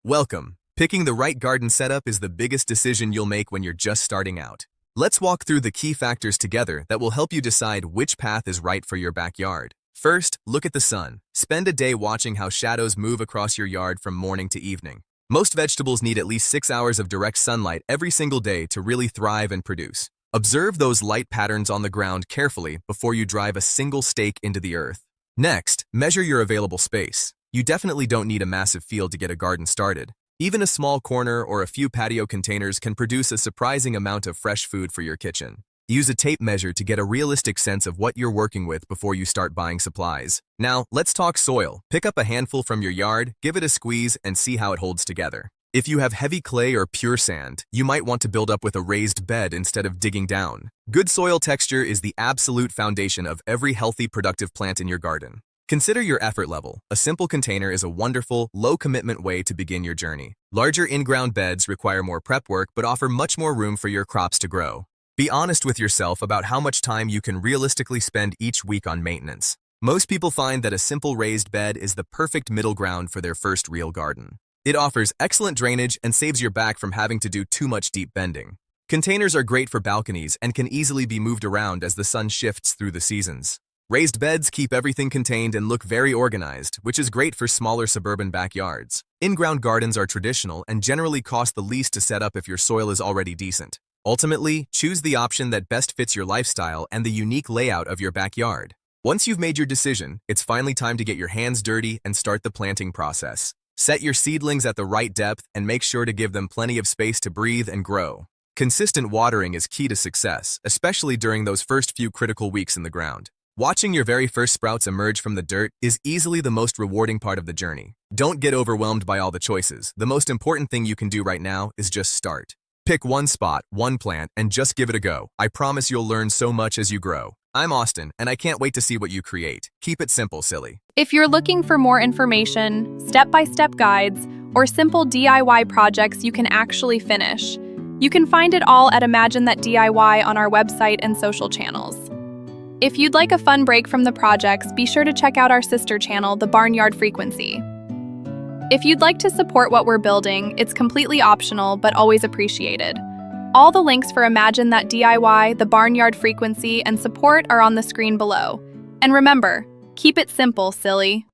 Welcome. Picking the right garden setup is the biggest decision you'll make when you're just starting out. Let's walk through the key factors together that will help you decide which path is right for your backyard. First, look at the sun. Spend a day watching how shadows move across your yard from morning to evening. Most vegetables need at least 6 hours of direct sunlight every single day to really thrive and produce. Observe those light patterns on the ground carefully before you drive a single stake into the earth. Next, measure your available space. You definitely don't need a massive field to get a garden started. Even a small corner or a few patio containers can produce a surprising amount of fresh food for your kitchen. Use a tape measure to get a realistic sense of what you're working with before you start buying supplies. Now, let's talk soil. Pick up a handful from your yard, give it a squeeze, and see how it holds together. If you have heavy clay or pure sand, you might want to build up with a raised bed instead of digging down. Good soil texture is the absolute foundation of every healthy, productive plant in your garden. Consider your effort level. A simple container is a wonderful, low-commitment way to begin your journey. Larger in-ground beds require more prep work but offer much more room for your crops to grow. Be honest with yourself about how much time you can realistically spend each week on maintenance. Most people find that a simple raised bed is the perfect middle ground for their first real garden. It offers excellent drainage and saves your back from having to do too much deep bending. Containers are great for balconies and can easily be moved around as the sun shifts through the seasons. Raised beds keep everything contained and look very organized, which is great for smaller suburban backyards. In-ground gardens are traditional and generally cost the least to set up if your soil is already decent. Ultimately, choose the option that best fits your lifestyle and the unique layout of your backyard. Once you've made your decision, it's finally time to get your hands dirty and start the planting process. Set your seedlings at the right depth and make sure to give them plenty of space to breathe and grow. Consistent watering is key to success, especially during those first few critical weeks in the ground. Watching your very first sprouts emerge from the dirt is easily the most rewarding part of the journey. Don't get overwhelmed by all the choices. The most important thing you can do right now is just start. Pick one spot, one plant, and just give it a go. I promise you'll learn so much as you grow. I'm Austin, and I can't wait to see what you create. Keep it simple, silly. If you're looking for more information, step-by-step guides, or simple DIY projects you can actually finish, you can find it all at Imagine That DIY on our website and social channels. If you'd like a fun break from the projects, be sure to check out our sister channel, The Barnyard Frequency. If you'd like to support what we're building, it's completely optional but always appreciated. All the links for Imagine That DIY, The Barnyard Frequency, and support are on the screen below. And remember, keep it simple, silly.